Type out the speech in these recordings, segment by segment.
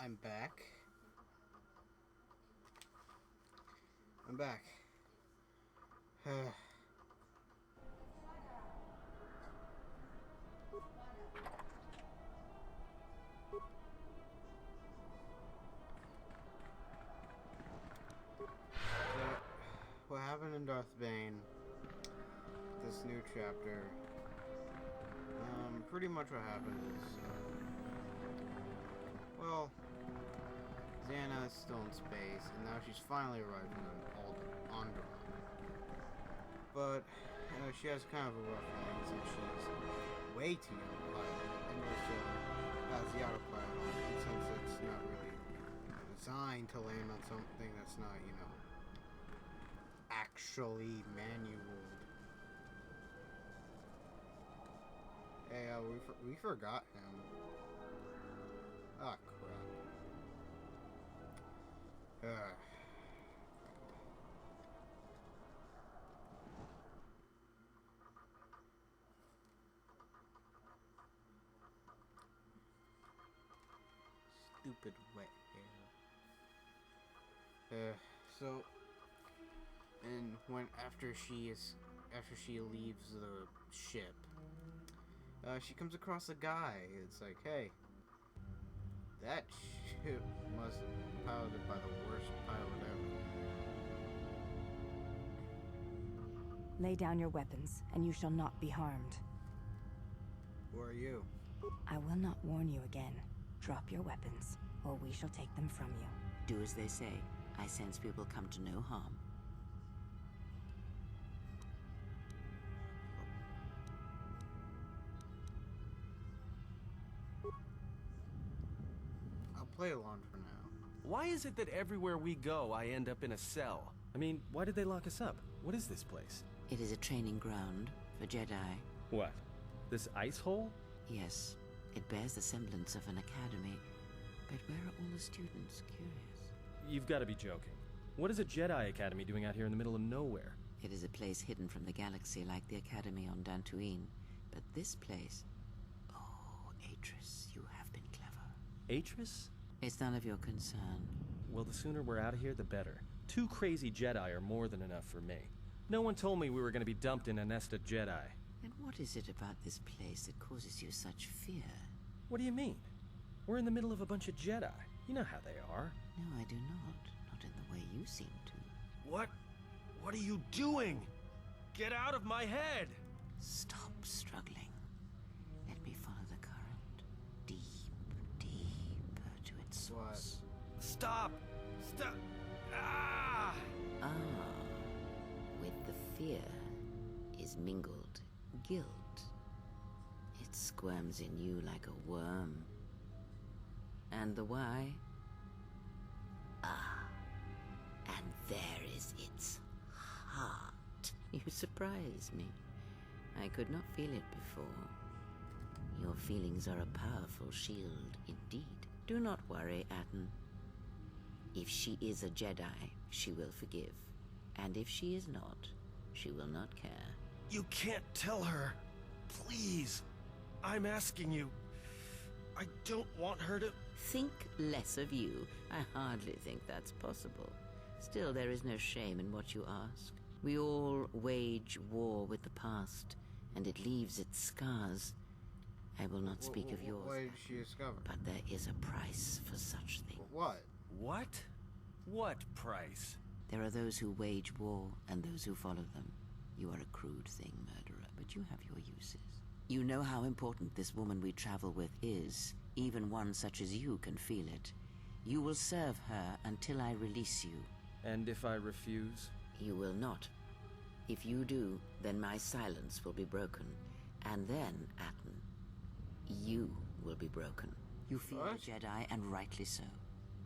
I'm back. I'm back. So, what happened in Darth Bane, this new chapter, pretty much what happened is, well, Xana is still in space, and now she's finally arrived on Alderaan. But, she has kind of a rough landing since she's way too young to pilot, and also has the autopilot on, and since it's not really designed to land on something that's not, actually manual. Hey, we forgot him. Ah, crap. Stupid wet hair. And after she leaves the ship, she comes across a guy. It's like, hey, that ship must have been piloted by the worst pilot ever. Lay down your weapons, and you shall not be harmed. Who are you? I will not warn you again. Drop your weapons, or we shall take them from you. Do as they say. I sense we will come to no harm. I'll play along for now. Why is it that everywhere we go, I end up in a cell? I mean, why did they lock us up? What is this place? It is a training ground for Jedi. What? This ice hole? Yes, it bears the semblance of an academy. But where are all the students? Curious. You've got to be joking. What is a Jedi Academy doing out here in the middle of nowhere? It is a place hidden from the galaxy like the academy on Dantooine. But this place... Oh, Atris, you have been clever. Atris? It's none of your concern. Well, the sooner we're out of here, the better. 2 crazy Jedi are more than enough for me. No one told me we were going to be dumped in a nest of Jedi. And what is it about this place that causes you such fear? What do you mean? We're in the middle of a bunch of Jedi. You know how they are. No, I do not. Not in the way you seem to. What? What are you doing? Get out of my head! Stop struggling. Let me follow the current. Deep, deeper to its source. What? Stop! Stop! Ah! With the fear is mingled guilt. It squirms in you like a worm. And the why? And there is its heart. You surprise me. I could not feel it before. Your feelings are a powerful shield indeed. Do not worry, Atten. If she is a Jedi, she will forgive. And if she is not, she will not care. You can't tell her. Please. I'm asking you. I don't want her to... Think less of you. I hardly think that's possible. Still, there is no shame in what you ask. We all wage war with the past, and it leaves its scars. I will not speak of yours. What did she discover? But there is a price for such things. What? What? What price? There are those who wage war and those who follow them. You are a crude thing, murderer, but you have your uses. You know how important this woman we travel with is. Even one such as you can feel it. You will serve her until I release you. And if I refuse? You will not. If you do, then my silence will be broken. And then, Atten, you will be broken. You fear the Jedi, and rightly so.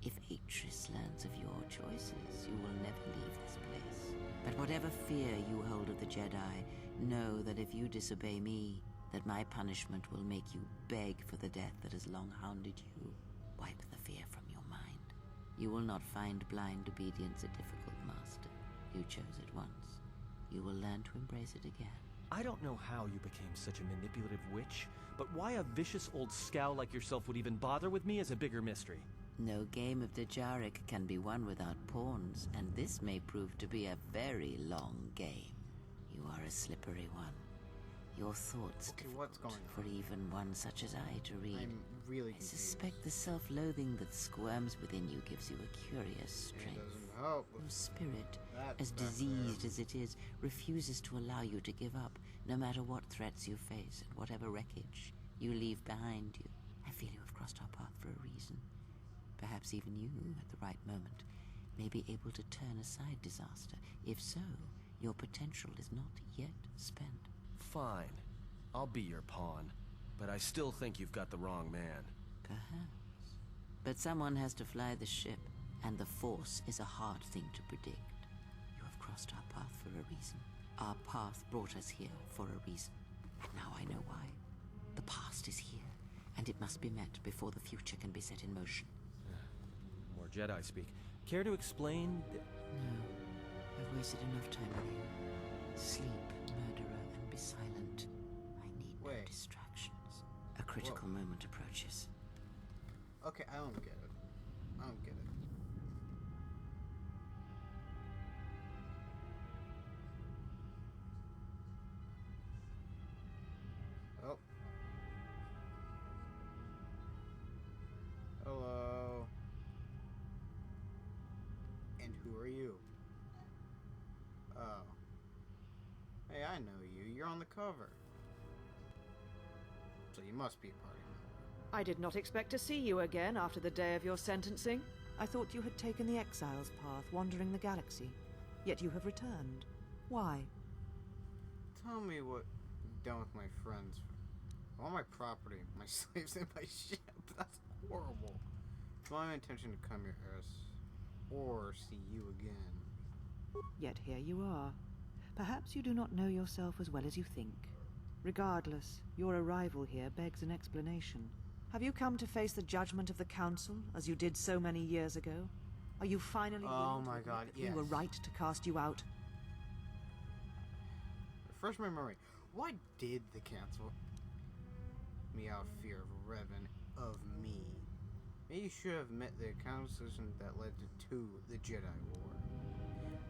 If Atris learns of your choices, you will never leave this place. But whatever fear you hold of the Jedi, know that if you disobey me, that my punishment will make you beg for the death that has long hounded you. Wipe the fear from your mind. You will not find blind obedience a difficult master. You chose it once. You will learn to embrace it again. I don't know how you became such a manipulative witch, but why a vicious old scowl like yourself would even bother with me is a bigger mystery. No game of Dejaric can be won without pawns, and this may prove to be a very long game. You are a slippery one. Your thoughts what's going for even one such as I to read. I'm really I confused. suspect the self-loathing that squirms within you gives you a curious strength. It doesn't help. Your spirit, That as back there. diseased as it is, refuses to allow you to give up, no matter what threats you face and whatever wreckage you leave behind you. I feel you have crossed our path for a reason. Perhaps even you, at the right moment, may be able to turn aside disaster. If so, your potential is not yet spent. Fine. I'll be your pawn. But I still think you've got the wrong man. Perhaps. But someone has to fly the ship, and the Force is a hard thing to predict. You have crossed our path for a reason. Our path brought us here for a reason. And now I know why. The past is here, and it must be met before the future can be set in motion. More Jedi speak. Care to explain? No. I've wasted enough time with you. Sleep, murderer, and be silent. I need no Wait. distractions. A critical moment approaches. Okay, I don't get it. I don't get it. Oh. Hello. And who are you? Oh. Hey, I know you. You're on the cover. So you must be a party member. I did not expect to see you again after the day of your sentencing. I thought you had taken the exile's path, wandering the galaxy. Yet you have returned. Why? Tell me what you've done with my friends. All my property, my slaves, and my ship. That's horrible. It's not my intention to come here, Eris, or see you again. Yet here you are. Perhaps you do not know yourself as well as you think. Regardless, your arrival here begs an explanation. Have you come to face the judgment of the Council, as you did so many years ago? Are you finally willing my to God, admit that we were yes. right to cast you out? Refresh my memory. Why did the Council me out of fear of Revan, of me? Maybe you should have met the conversation that led to the Jedi War.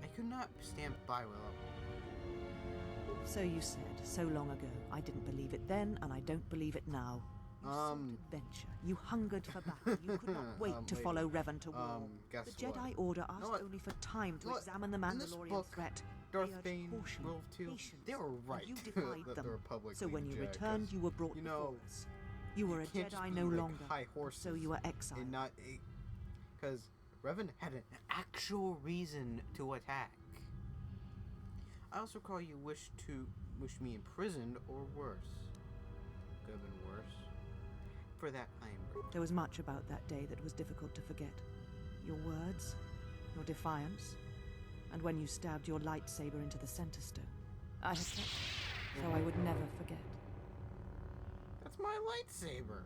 I could not stand by without. So you said, so long ago. I didn't believe it then, and I don't believe it now. You sought adventure. You hungered for battle. You could not wait to wait. follow Revan to war. Guess The Jedi what? Order know asked what? only for time to know what? examine the In this Mandalorian book, threat. Darth They urged Bane, caution, Wolf 2, patience, they were and right you defied that them. the Republic So when needed you Jedi, returned, 'cause, you were brought you before know, us. You were a can't just Jedi be, no like, longer. high horses So you were exiled. and not because Revan had an actual reason to attack. I also recall you wish me imprisoned or worse. Could have been worse. For that I am grateful. There was much about that day that was difficult to forget. Your words, your defiance, and when you stabbed your lightsaber into the center stone. I have kept it, so I would never forget. That's my lightsaber.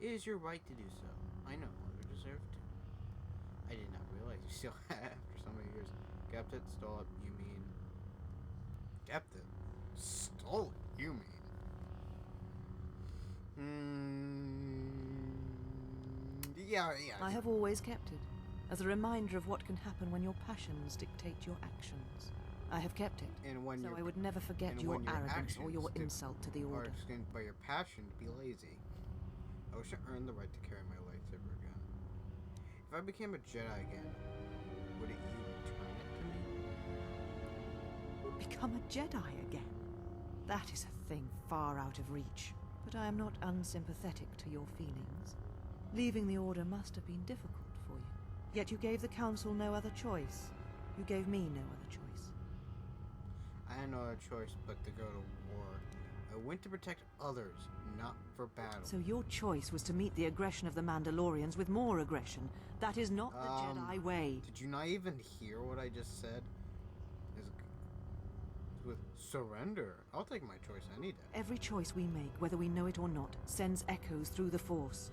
It is your right to do so. I no longer deserve to. I did not realize you still had after so many years. Kept it, stole it, you mean? Kept it? Stole it, you mean? Yeah. I have always kept it, as a reminder of what can happen when your passions dictate your actions. I have kept it, And when so your I would never forget and your when your arrogance or your actions insult to the are Order. explained by your passion to be lazy. I wish I earned the right to carry my lightsaber again. If I became a Jedi again, would you return it to me? Become a Jedi again? That is a thing far out of reach. But I am not unsympathetic to your feelings. Leaving the Order must have been difficult for you. Yet you gave the Council no other choice. You gave me no other choice. I had no other choice but to go to war. I went to protect others, not for battle. So your choice was to meet the aggression of the Mandalorians with more aggression. That is not the Jedi way. Did you not even hear what I just said? With surrender, I'll take my choice any day. Every choice we make, whether we know it or not, sends echoes through the Force.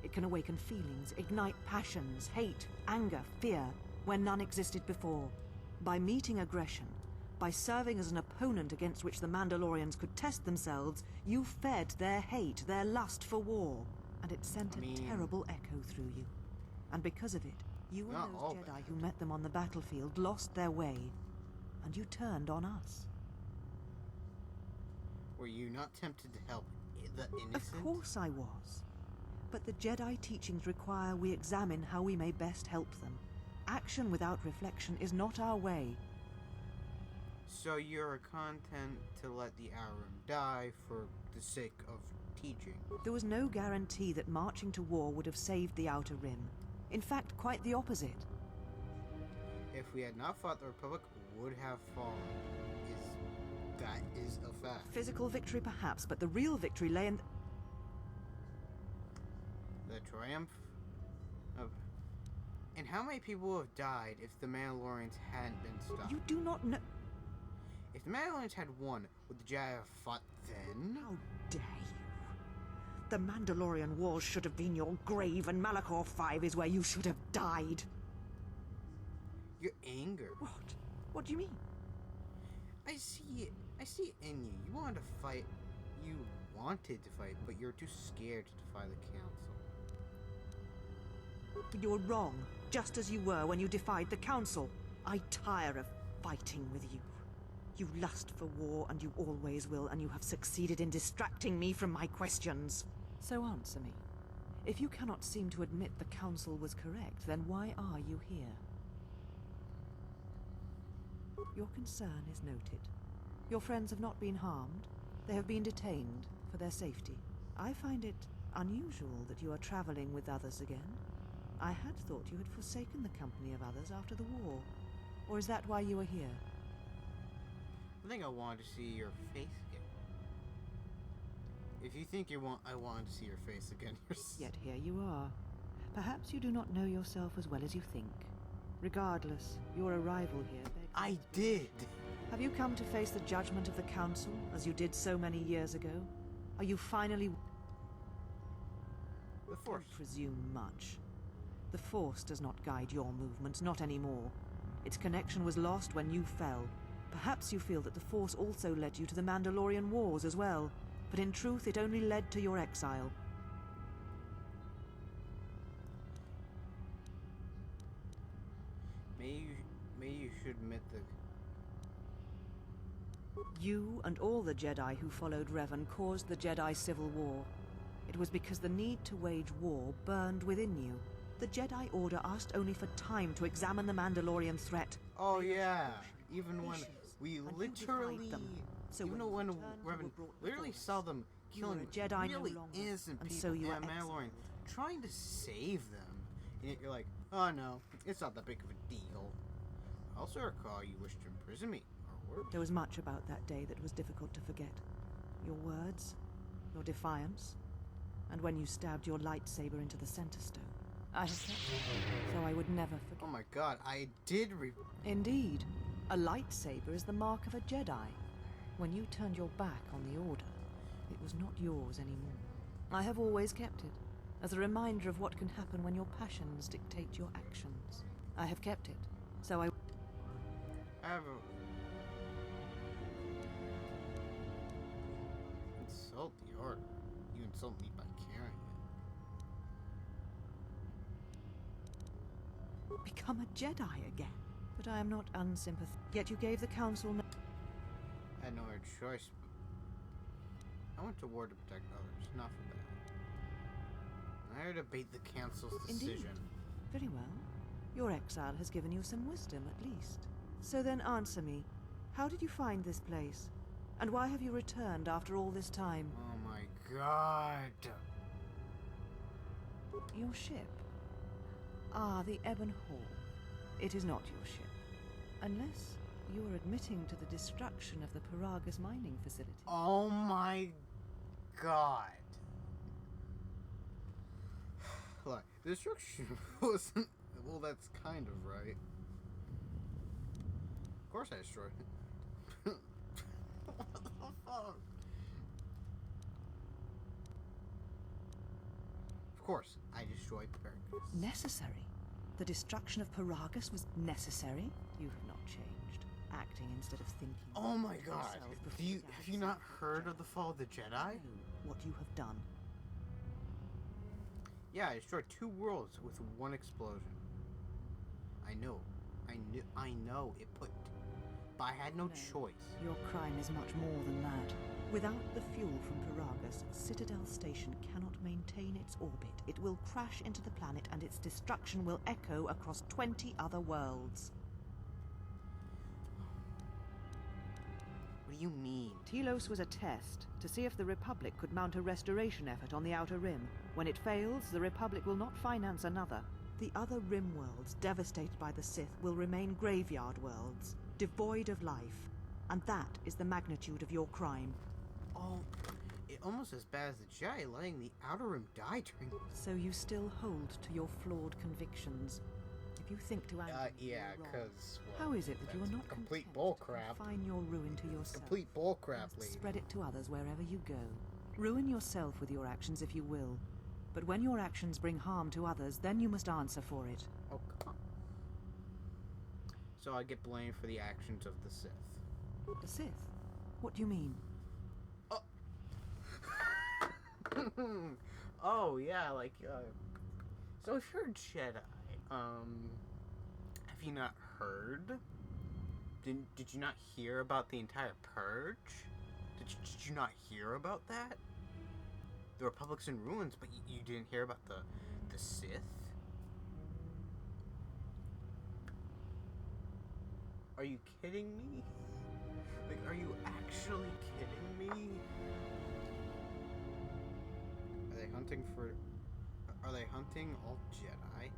It can awaken feelings, ignite passions, hate, anger, fear, where none existed before. By meeting aggression, by serving as an opponent against which the Mandalorians could test themselves, you fed their hate, their lust for war. And it sent a terrible echo through you. And because of it, you and those Jedi who met them on the battlefield lost their way. And you turned on us. Were you not tempted to help the innocent? Of course I was. But the Jedi teachings require we examine how we may best help them. Action without reflection is not our way. So you're content to let the Arum die for the sake of teaching? There was no guarantee that marching to war would have saved the Outer Rim. In fact, quite the opposite. If we had not fought, the Republic would have fallen. That is a fact. Physical victory perhaps, but the real victory lay in... The triumph of... And how many people would have died if the Mandalorians hadn't been stopped? You do not know... If the Mandalorians had won, would the Jedi have fought then? How dare you? The Mandalorian Wars should have been your grave, and Malachor 5 is where you should have died. Your anger. What? What do you mean? I see it. I see it in you. You wanted to fight. You wanted to fight, but you're too scared to defy the Council. You're wrong, just as you were when you defied the Council. I tire of fighting with you. You lust for war, and you always will, and you have succeeded in distracting me from my questions. So answer me. If you cannot seem to admit the Council was correct, then why are you here? Your concern is noted. Your friends have not been harmed. They have been detained for their safety. I find it unusual that you are traveling with others again. I had thought you had forsaken the company of others after the war. Or is that why you are here? I think I wanted to see your face again. If you think I wanted to see your face again, Yet here you are. Perhaps you do not know yourself as well as you think. Regardless, your arrival here begs... I did! Have you come to face the judgment of the Council, as you did so many years ago? Are you finally... The Force. Don't presume much. The Force does not guide your movements, not anymore. Its connection was lost when you fell. Perhaps you feel that the Force also led you to the Mandalorian Wars as well, but in truth it only led to your exile. Maybe you should admit that... You and all the Jedi who followed Revan caused the Jedi Civil War. It was because the need to wage war burned within you. The Jedi Order asked only for time to examine the Mandalorian threat. Oh yeah, even when we literally... So even when Revan literally saw them killing Jedi really no longer, innocent and people so you and are Mandalorian, trying to save them, and yet you're like, oh no, it's not that big of a deal. I also recall you wished to imprison me, or worse. There was much about that day that was difficult to forget. Your words, your defiance, and when you stabbed your lightsaber into the center stone. I have kept it, so I would never forget. Oh my god, I did Indeed. A lightsaber is the mark of a Jedi. When you turned your back on the Order, it was not yours anymore. I have always kept it, as a reminder of what can happen when your passions dictate your actions. I have kept it, so I have a... Insult the Order. You insult me by carrying it. become a Jedi again. But I am not unsympathetic. Yet you gave the Council no... I had no other choice. I went to war to protect others, not for that. I here to debate the Council's decision. Indeed. Very well. Your exile has given you some wisdom, at least. So then answer me. How did you find this place? And why have you returned after all this time? Oh my god. Your ship? Ah, the Ebon Hall. It is not your ship. Unless you are admitting to the destruction of the Paragus mining facility. Oh my god. Look, the destruction wasn't... Well, that's kind of right. Of course I destroyed it. What the fuck? Of course, I destroyed the Paragus. Necessary. The destruction of Paragus was necessary? You have not changed. Acting instead of thinking. Oh my of god. yourself before the Have you not heard of the fall of the Jedi? know what you have done. Yeah, I destroyed 2 worlds with 1 explosion. I know. I know it put. But I had no choice. Your crime is much more than that. Without the fuel from Paragus, Citadel Station cannot maintain its orbit. It will crash into the planet and its destruction will echo across 20 other worlds. What do you mean? Telos was a test to see if the Republic could mount a restoration effort on the Outer Rim. When it fails, the Republic will not finance another. The other Rim worlds, devastated by the Sith, will remain graveyard worlds, devoid of life. And that is the magnitude of your crime. Oh, it almost as bad as the Jedi letting the Outer Rim die during. So you still hold to your flawed convictions. If you think to act, Yeah, wrong, because how is it that you are not complete content bull to crap. confine your ruin to yourself? Complete bull crap, You must lady. spread it to others wherever you go. Ruin yourself with your actions if you will. But when your actions bring harm to others, then you must answer for it. Oh, come on. So I get blamed for the actions of the Sith. The Sith? What do you mean? Oh yeah, like so if you're a Jedi, have you not heard? Did you not hear about the entire purge? Did you not hear about that? The Republic's in ruins, but you didn't hear about the Sith? Are you kidding me? Like, are you actually kidding me? Are they hunting for... Are they hunting all Jedi?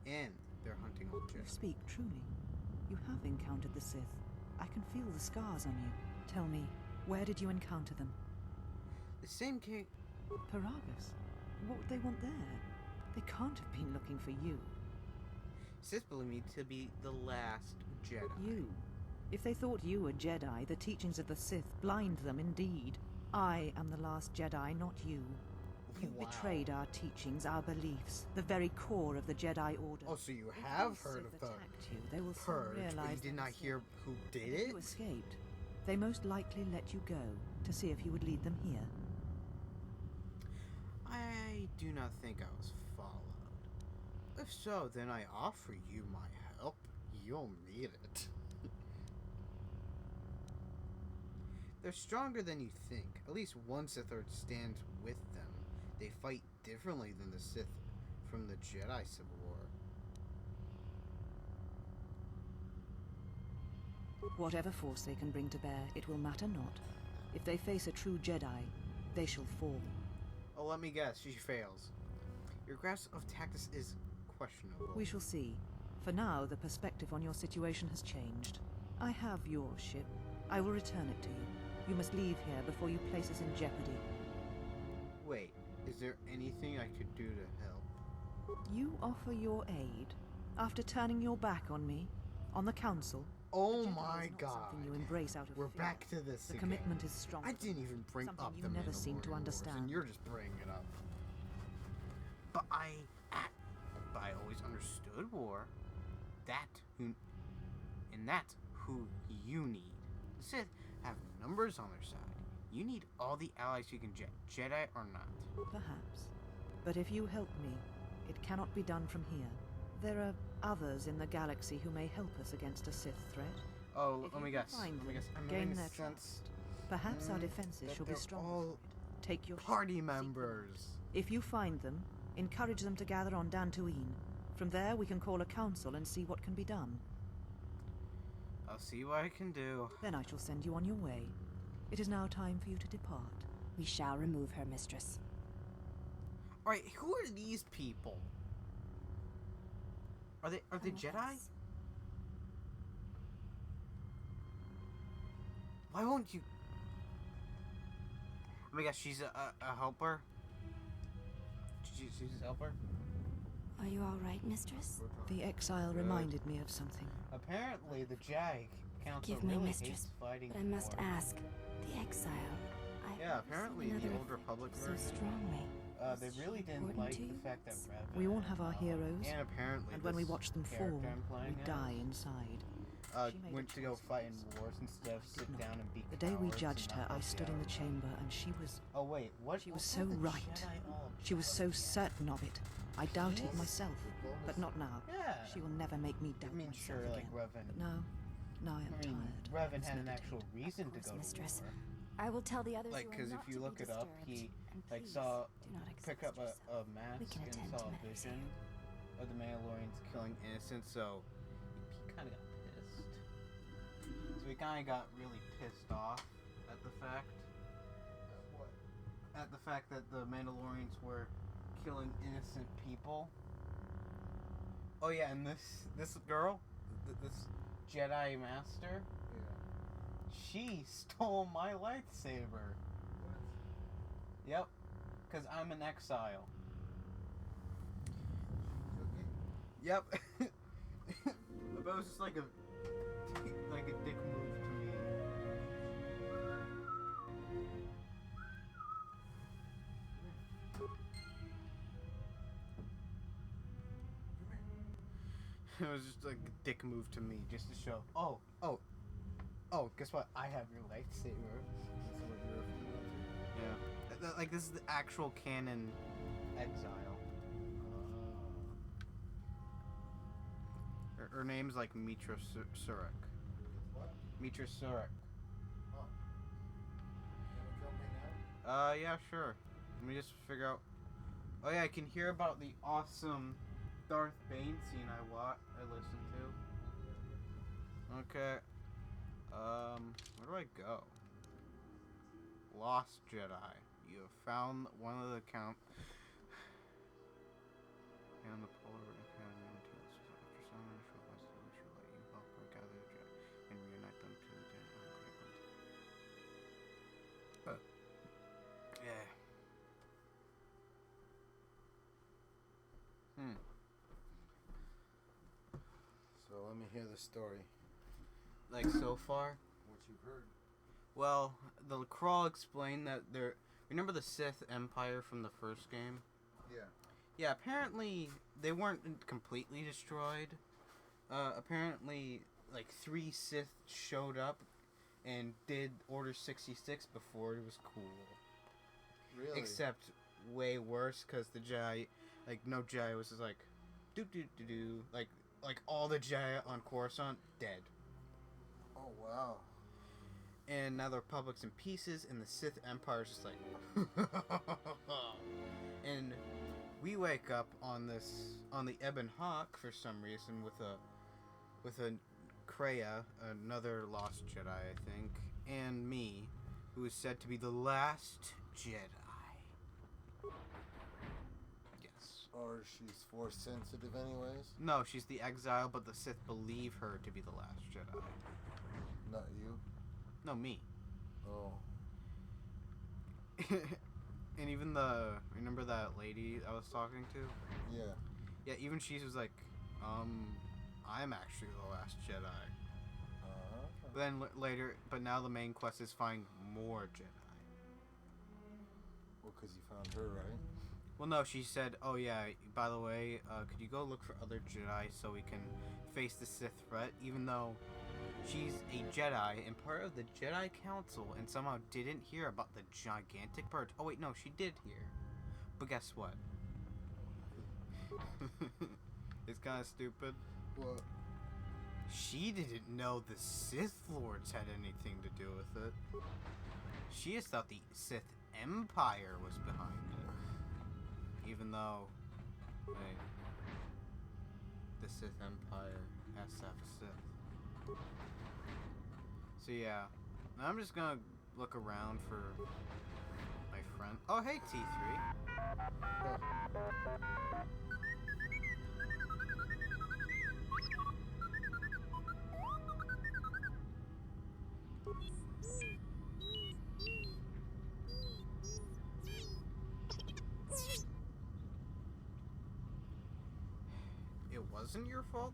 And they're hunting all You Jedi. speak truly. You have encountered the Sith. I can feel the scars on you. Tell me, where did you encounter them? The same king... Paragus? What would they want there? They can't have been looking for you. Sith believe me to be the last Jedi. You. If they thought you were Jedi, the teachings of the Sith blind them indeed. I am the last Jedi, not you. You Wow. betrayed our teachings, our beliefs, the very core of the Jedi Order. Oh, so you If have the heard Sith of the attacked you, they will soon purge, but realize you did their not mistake. hear who did If it? you escaped, they most likely let you go to see if you would lead them here. I do not think I was followed. If so, then I offer you my help. You'll need it. They're stronger than you think. At least one Sith Lord stands with them. They fight differently than the Sith from the Jedi Civil War. Whatever force they can bring to bear, it will matter not. If they face a true Jedi, they shall fall. Oh, let me guess. She fails. Your grasp of tactics is questionable. We shall see. For now, the perspective on your situation has changed. I have your ship. I will return it to you. You must leave here before you place us in jeopardy. Wait, is there anything I could do to help? You offer your aid after turning your back on me, on the Council. Oh The Jedi my is not god. something you embrace out of We're fear. back to this The again. commitment is strong. I didn't even bring Something up you the never seem to Mandalorian Wars, understand. and you're just bringing it up. But I always understood war. That's who you need. The Sith have numbers on their side. You need all the allies you can get, Jedi or not. Perhaps. But if you help me, it cannot be done from here. There are others in the galaxy who may help us against a Sith threat. Oh, If let me you can guess. find Let me them, guess. I'm gain having a their sense trust. Perhaps our defenses that shall be they're stronger. all for it. Take your ship, party seek them out. members. If you find them, encourage them to gather on Dantooine. From there, we can call a council and see what can be done. I'll see what I can do. Then I shall send you on your way. It is now time for you to depart. We shall remove her, mistress. Alright, who are these people? Are they Come with Jedi? us. Why won't you? Oh my gosh, she's a helper. She's a helper. Are you all right, mistress? The exile Good. reminded me of something. Apparently, the Jag Council Give me, really mistress, hates fighting But I must war. ask, the exile. I Yeah, heard apparently another the Old effect Republic so version. strongly. they really didn't important like to the you? fact that Revan, We all have our heroes, and apparently and when we this watch them fall, character I'm playing we as, die inside. She made a went to go choice fight in against wars instead of I did sit not. down and be The day we cowards judged and her, not I help stood you in the out. chamber, and she was Oh wait, what? She was what so were the right. Jedi all She was so about certain of it. I doubted Yes. myself, but not now. Yeah. She will never make me doubt I mean, myself sure, like again. Revan. But now I am I mean, tired. Revan Let's had an meditate. actual reason to Course, go to mistress. war. I will tell the others Like, you are because if not you to look be it up, disturbed, he and like please saw do not pick expose up a yourself. We mask can and attend saw to a matters vision here. of the Mandalorians killing innocents, so he kind of got pissed. So he kind of got really pissed off at the fact. At the fact that the Mandalorians were killing innocent people. Oh yeah, and this girl, this Jedi Master, she stole my lightsaber. Yep, because I'm an exile. Yep. But it was just like a dick move to me. It was just like a dick move to me, just to show. Oh, guess what? I have your lightsaber. That's what you're referring Yeah. Like this is the actual canon exile. Her name's like Mitra Surik. What? Mitra Surik. Oh. You wanna come hang out? Yeah, sure. Let me just figure out. Oh yeah, I can hear about the awesome Darth Bane scene I listened to. Okay. Where do I go? Lost Jedi. You have found one of the count. And the Polar Academy materials. After some initial quest, we should let you help her gather the Jedi and reunite them to the yeah. So let me hear the story. Like so far? What you've heard. Well, the crawl explained that there. Remember the Sith Empire from the first game? Yeah. Yeah, apparently they weren't completely destroyed. Apparently, like 3 Sith showed up and did Order 66 before it was cool. Really? Except way worse, because the Jedi, like no Jedi was just like, do. Like all the Jedi on Coruscant dead. Oh wow. And now the Republic's in pieces, and the Sith Empire's just like, and we wake up on the Ebon Hawk for some reason with a Kreia, another lost Jedi, I think, and me, who is said to be the last Jedi. Yes. Or she's force sensitive anyways? No, she's the exile, but the Sith believe her to be the last Jedi. Not you? No, me. Oh. And even remember that lady I was talking to? Yeah. Yeah, even she was like, I'm actually the last Jedi. But then later, but now the main quest is find more Jedi. Well, because you found her, right? Well, no, she said, oh yeah, by the way, could you go look for other Jedi so we can face the Sith threat, even though she's a Jedi and part of the Jedi Council and somehow didn't hear about the gigantic bird. Oh wait, no, she did hear. But guess what? It's kind of stupid. What? She didn't know the Sith Lords had anything to do with it. She just thought the Sith Empire was behind it. Even though, hey, the Sith Empire has to have a Sith. So yeah, now I'm just gonna look around for my friend. Oh hey T3. It wasn't your fault?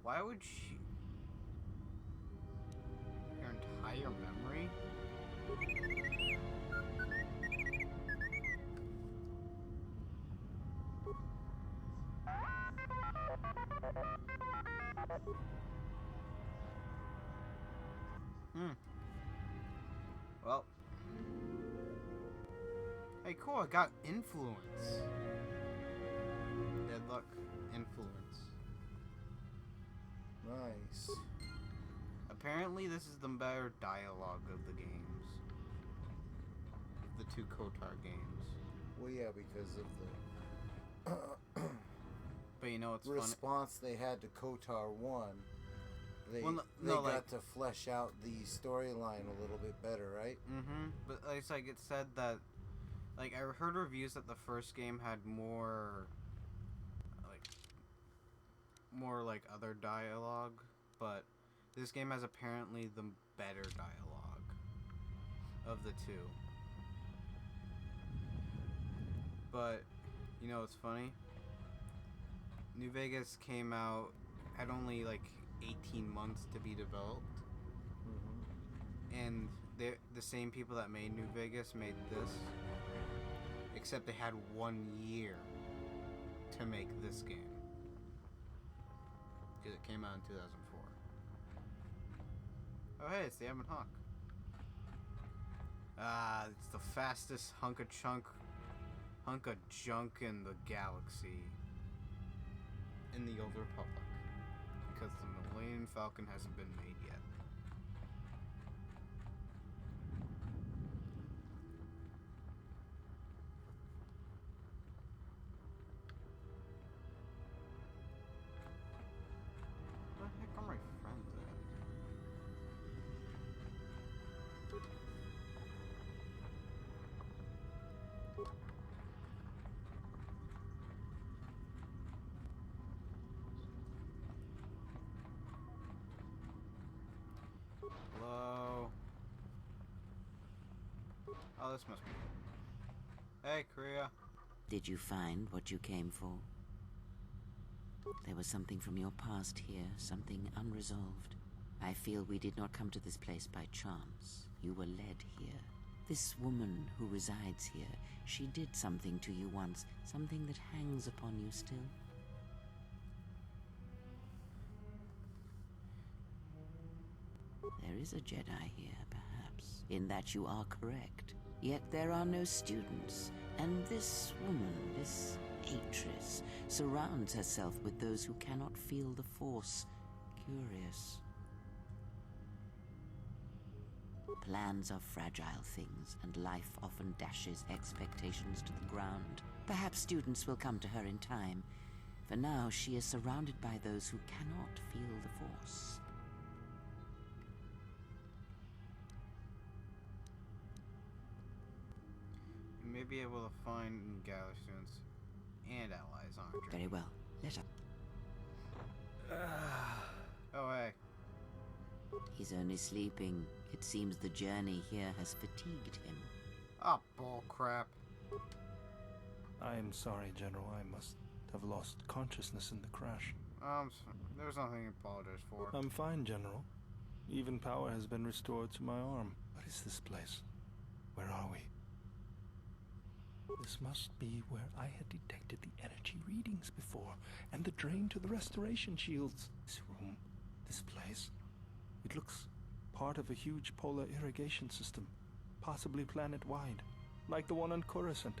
Why would she? Her entire memory? Well. Hey, cool, I got influence. Dead luck. Influence. Nice. Apparently, this is the better dialogue of the games. The two KOTOR games. Well, yeah, because of the But you know what's funny? response they had to KOTOR 1. They, Well, they no, got like- to flesh out the storyline a little bit better, right? Mm-hmm. But it's like it said that, like I heard reviews that the first game had more like other dialogue, but this game has apparently the better dialogue of the two. But you know what's funny? New Vegas came out had only like 18 months to be developed. And the same people that made New Vegas made this, except they had 1 year to make this game because it came out in 2004. Oh hey, it's the Ebon Hawk. It's the fastest hunk of junk in the galaxy, in the Old Republic, because the Millennium Falcon hasn't been made yet. Where the heck are my friends at? Hello? Oh, this must be it. Hey, Korea. Did you find what you came for? There was something from your past here, something unresolved. I feel we did not come to this place by chance. You were led here. This woman who resides here, she did something to you once, something that hangs upon you still. There is a Jedi here, perhaps, in that you are correct. Yet there are no students, and this woman, this Atrus, surrounds herself with those who cannot feel the Force. Curious. Plans are fragile things, and life often dashes expectations to the ground. Perhaps students will come to her in time. For now, she is surrounded by those who cannot feel the Force. You may be able to find Gala students and allies on our journey. Very well. Let us. Oh, hey. He's only sleeping. It seems the journey here has fatigued him. Oh, bull crap. I am sorry, General. I must have lost consciousness in the crash. There's nothing to apologize for. I'm fine, General. Even power has been restored to my arm. What is this place? Where are we? This must be where I had detected the energy readings before, and the drain to the restoration shields. This room, this place, it looks part of a huge polar irrigation system, possibly planet-wide, like the one on Coruscant.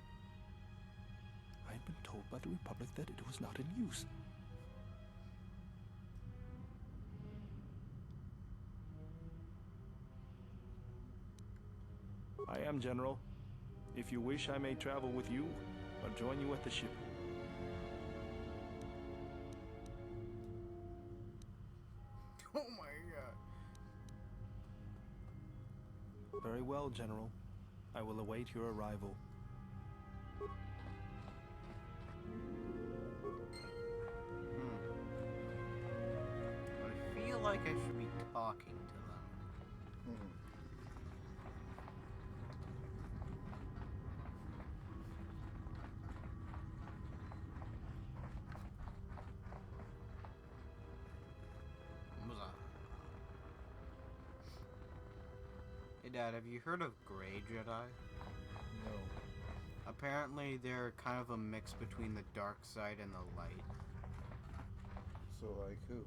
I had been told by the Republic that it was not in use. I am, General. If you wish, I may travel with you, or join you at the ship. Oh my god. Very well, General. I will await your arrival. I feel like I should be talking to them. Hey Dad, have you heard of Grey Jedi? No. Apparently they're kind of a mix between the dark side and the light. So, like who?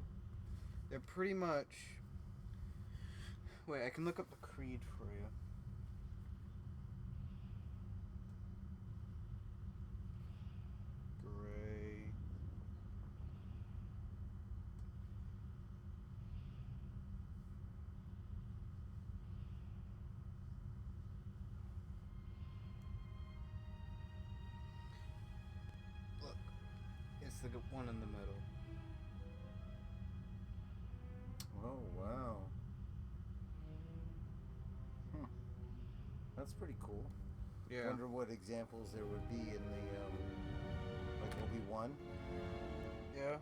They're pretty much... Wait, I can look up the creed for you. Grey... Look, it's the one in the middle. Oh, wow. That's pretty cool. Yeah. Wonder what examples there would be in the, like Obi-Wan? Yeah.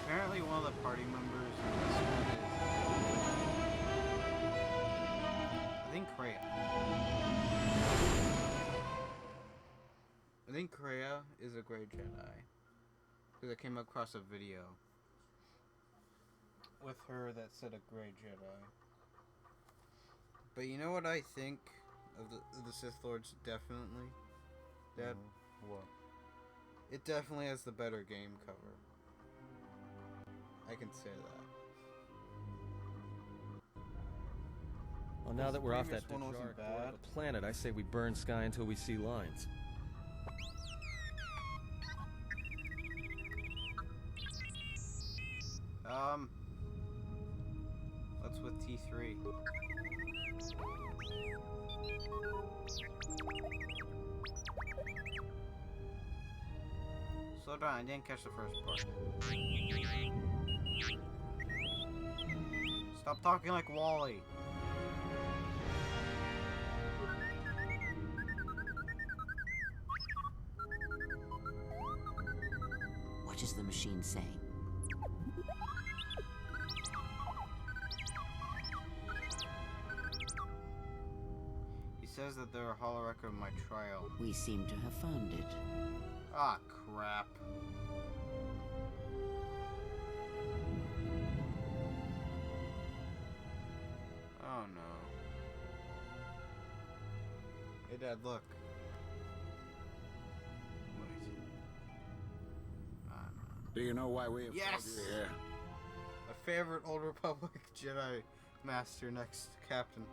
Apparently one of the party members in this one is... I think Kreia. I think Kreia is a Grey Jedi. Because I came across a video with her that said a Grey Jedi. But you know what I think of the Sith Lords definitely? Dad? What? It definitely has the better game cover. I can say that. Well, now that we're off that previous one wasn't dark bad. planet, I say we burn sky until we see lines. What's with T3? Slow down, I didn't catch the first part. Stop talking like Wally. What is the machine saying? He says that they're a holorecord of my trial. We seem to have found it. Ah, crap. Oh no. Hey Dad, look. Wait. Ah, no. Do you know why we have Yes! called you here? A favorite Old Republic Jedi Master next to Captain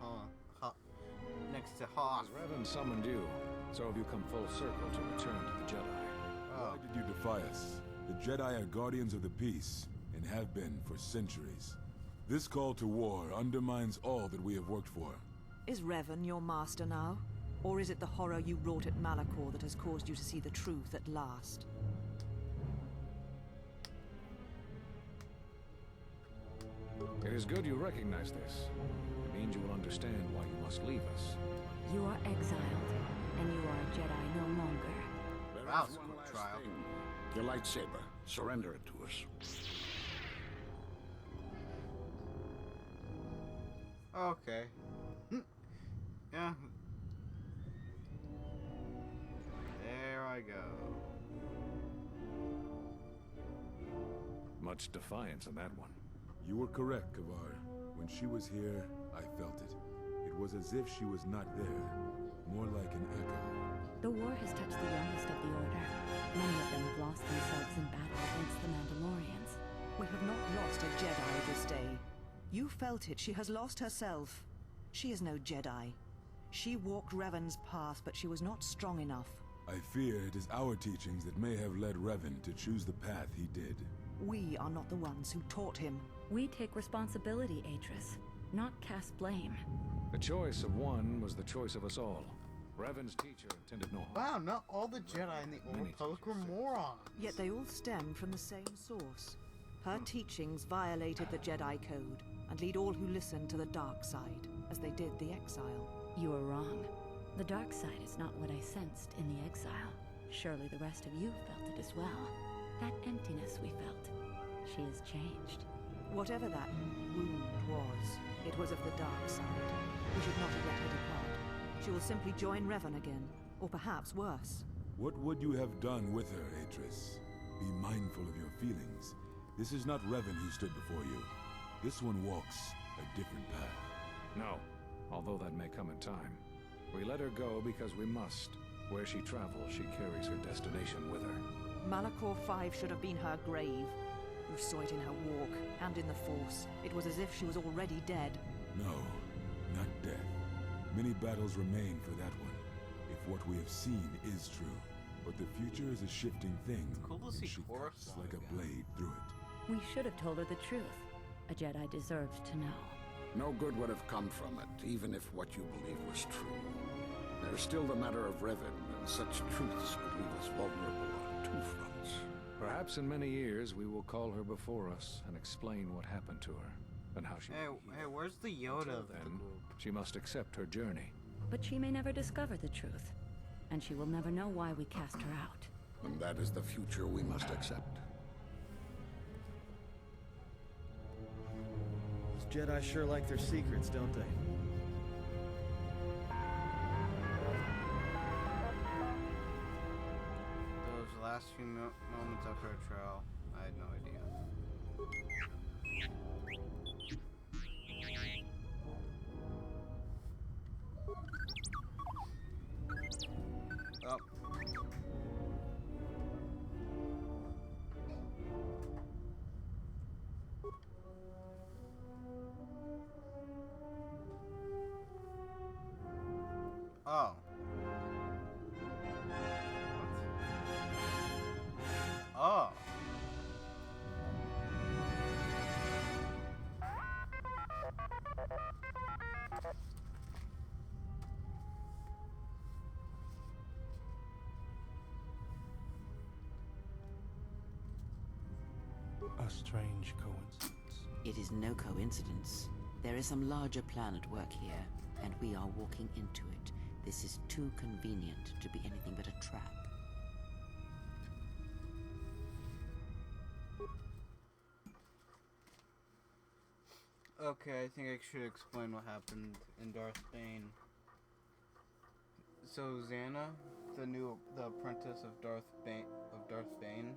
next to Hoth. Revan summoned you, so have you come full circle to return to the Jedi? Oh. Why did you defy us? The Jedi are guardians of the peace, and have been for centuries. This call to war undermines all that we have worked for. Is Revan your master now? Or is it the horror you wrought at Malachor that has caused you to see the truth at last? It is good you recognize this. It means you will understand why you must leave us. You are exiled, and you are a Jedi no longer. There Wow, is it's a one cool last trial. thing. Your lightsaber. Surrender it to us. Okay. Yeah. There I go. Much defiance in that one. You were correct, Kavar. When she was here, I felt it. It was as if she was not there, more like an echo. The war has touched the youngest of the Order. Many of them have lost themselves in battle against the Mandalorians. We have not lost a Jedi this day. You felt it. She has lost herself. She is no Jedi. She walked Revan's path, but she was not strong enough. I fear it is our teachings that may have led Revan to choose the path he did. We are not the ones who taught him. We take responsibility, Atris, not cast blame. The choice of one was the choice of us all. Revan's teacher intended no harm. Wow, not all the Jedi in the Old Many Republic were teachers said morons. Yet they all stem from the same source. Her teachings violated the Jedi Code and lead all who listen to the dark side, as they did the exile. You are wrong. The dark side is not what I sensed in the exile. Surely the rest of you felt it as well. That emptiness we felt. She has changed. Whatever that wound was, it was of the dark side. We should not let her depart. She will simply join Revan again, or perhaps worse. What would you have done with her, Atris? Be mindful of your feelings. This is not Revan who stood before you. This one walks a different path. No, although that may come in time. We let her go because we must. Where she travels, she carries her destination with her. Malachor 5 should have been her grave. You saw it in her walk, and in the Force. It was as if she was already dead. No, not death. Many battles remain for that one, if what we have seen is true. But the future is a shifting thing, Cool to see and she Korra cuts song like a again. blade through it. We should have told her the truth. A Jedi deserved to know. No good would have come from it, even if what you believe was true. There's still the matter of Revan, and such truths could leave us vulnerable on two fronts. Perhaps in many years we will call her before us and explain what happened to her and how she. Hey, where's the Yoda Until of the then, group? she must accept her journey. But she may never discover the truth. And she will never know why we cast her out. And that is the future we must accept. Those Jedi sure like their secrets, don't they? Those last few moments of her trial, I had no idea. Oh. Oh. Oh. A strange coincidence. It is no coincidence. There is some larger plan at work here, and we are walking into it. This is too convenient to be anything but a trap. Okay, I think I should explain what happened in Darth Bane. So Xana, the apprentice of Darth Bane,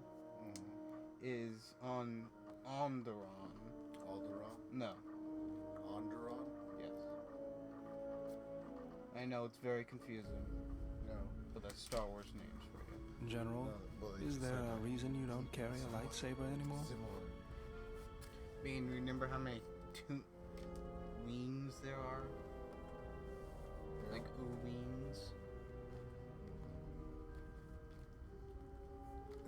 is on Onderon. Alderaan? No. Onderaan? Yes. I know it's very confusing. No. But that's Star Wars names for you. General, No, well, they is just there said a that. reason you don't carry a lightsaber anymore? Similar. Bane, remember how many wings there are? Like wings.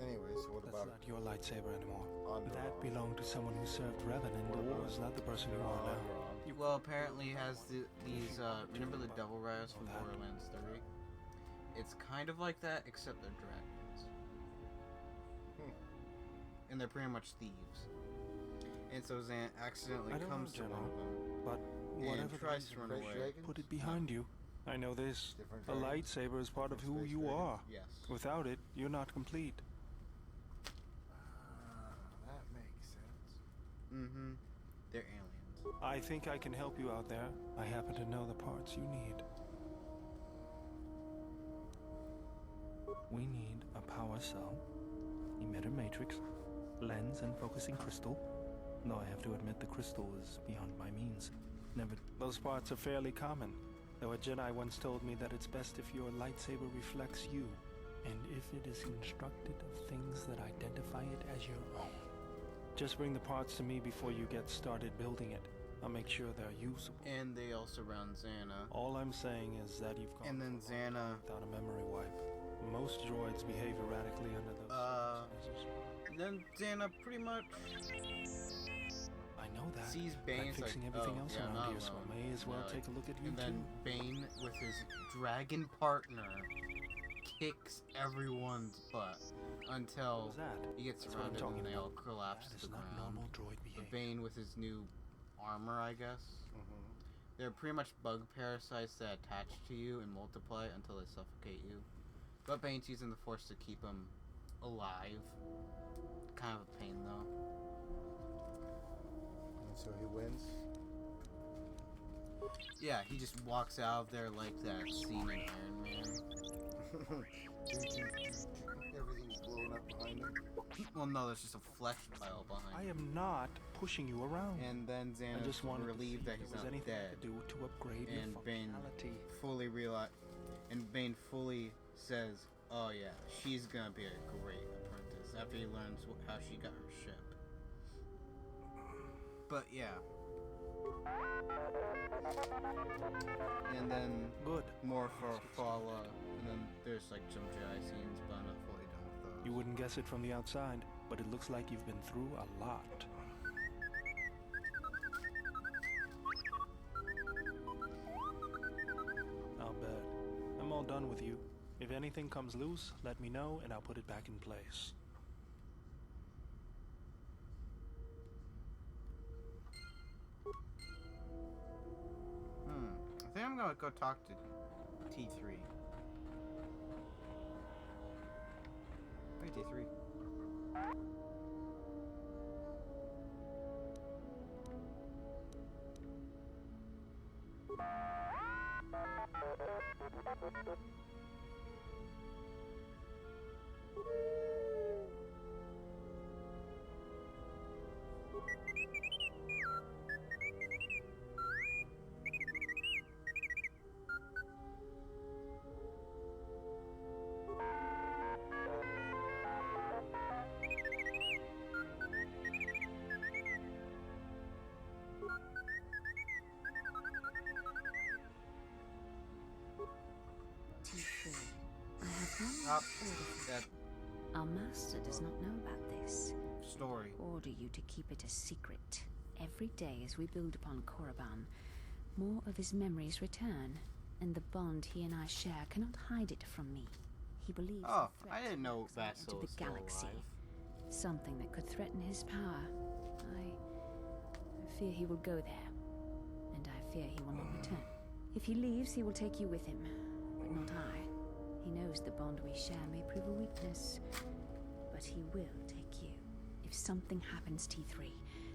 Anyway, so what That's about not your lightsaber anymore. Onderaan? That belonged to someone who served Revan in the wars, not the person you are now. Onderaan? Well, apparently he has these, remember the Devil Riders from that. Borderlands 3? It's kind of like that, except they're dragons. And they're pretty much thieves. And so Zan accidentally I don't comes know, to one of them But and whatever tries the to run Fresh away. dragons? put it behind you. I know this. Different A dragons? lightsaber is part of who Space you dragons? are. Yes. Without it, you're not complete. That makes sense. Mm-hmm. They're aliens. I think I can help you out there. I happen to know the parts you need. We need a power cell, emitter matrix, lens and focusing crystal. Though I have to admit the crystal is beyond my means. Those parts are fairly common. Though a Jedi once told me that it's best if your lightsaber reflects you, and if it is constructed of things that identify it as your own. Just bring the parts to me before you get started building it. I'll make sure they're usable. And they also surround Xana. All I'm saying is that you've gone And then for a long Xana- time without a memory wipe. Most droids behave erratically under those circumstances. Then Xana pretty much I know that. sees I'm Bane. It's fixing like, everything oh, else yeah, around not here, so alone. I may as well Yeah, take a look at you And too. then Bane, with his dragon partner, kicks everyone's butt until What was that? he gets That's what I'm surrounded talking and they all about. collapse That to is the not ground. normal droid But behavior. Bane with his new armor, I guess. They're pretty much bug parasites that attach to you and multiply until they suffocate you. But Bane's using the Force to keep them alive. Kind of a pain, though. And so he wins. Yeah, he just walks out of there like that scene in Iron Man. Everything's blowing up behind him. Well, no, there's just a flesh pile behind I him. am not pushing you around. And then I Xana's just wanted relieved to that see he's if there was not anything dead. to do to upgrade And your Bane functionality. fully realized, and Bane fully says, "Oh yeah, she's gonna be a great apprentice." After he learns how she got her ship. But yeah. And then Good. more for follow, and then there's like some Jedi scenes, but I'm not fully done with those. You wouldn't guess it from the outside, but it looks like you've been through a lot. I'll bet. I'm all done with you. If anything comes loose, let me know and I'll put it back in place. I think I'm gonna go talk to T3. Hey, T3. T3. I have one Up. order for That you. Our master does not know about this. story. Order you to keep it a secret. Every day as we build upon Korriban, more of his memories return, and the bond he and I share cannot hide it from me. He believes Oh, the threat I didn't know lurks out Vassal into was the still galaxy. alive. Something that could threaten his power. I fear he will go there, and I fear he will not return. If he leaves, he will take you with him, but not I. He knows the bond we share may prove a weakness, but he will take you. If something happens, T3,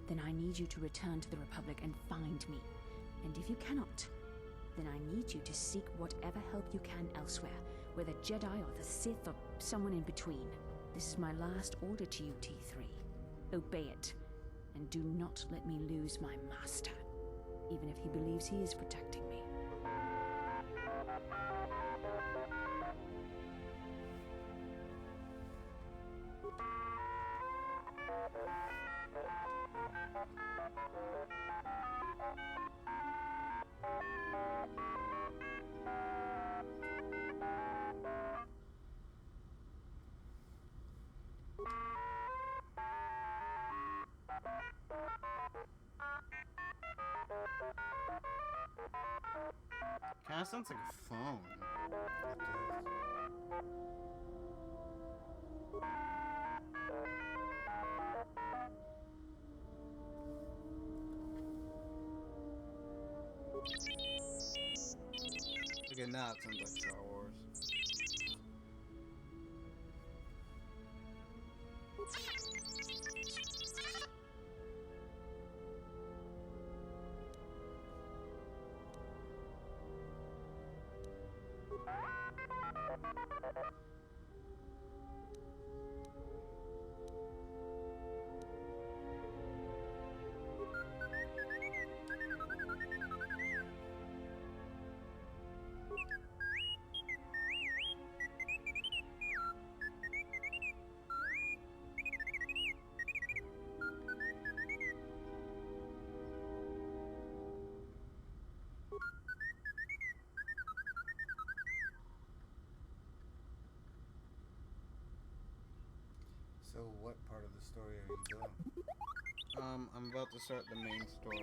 then I need you to return to the Republic and find me. And if you cannot, then I need you to seek whatever help you can elsewhere, whether Jedi or the Sith or someone in between. This is my last order to you, T3. Obey it, and do not let me lose my master, even if he believes he is protecting me. Kinda sounds like a phone. Okay, now it sounds like Star Wars. So what part of the story are you doing? I'm about to start the main story.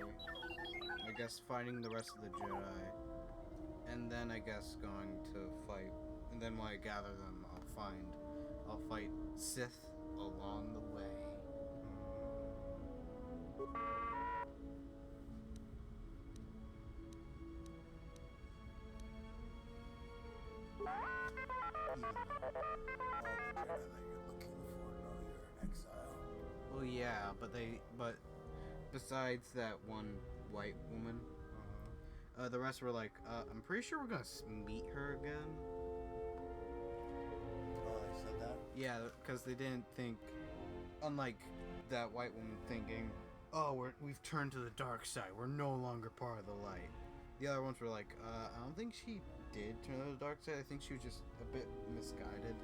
I guess fighting the rest of the Jedi. And then I guess going to fight. And then when I gather them, I'll fight Sith along the way. Even though all the Jedi that you're looking exile. Well, yeah, but besides that one white woman, the rest were like, I'm pretty sure we're gonna meet her again. Oh, they said that? Yeah, because they didn't think, unlike that white woman thinking, oh, we've turned to the dark side, we're no longer part of the light. The other ones were like, I don't think she did turn to the dark side, I think she was just a bit misguided.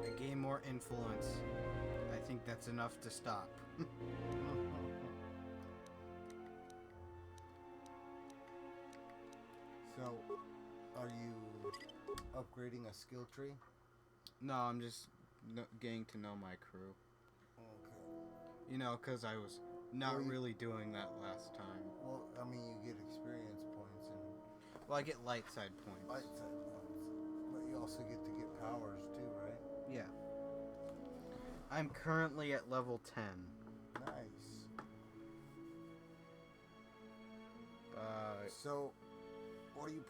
I gain more influence. I think that's enough to stop. So, are you upgrading a skill tree? No, I'm just getting to know my crew. Okay. You know, because I was not Well, really doing that last time. Well, I mean, you get experience points and Well, I get light side points. light side points, but you also get to get powers too, right? Yeah. I'm currently at level 10. Nice. Uh, So, what are you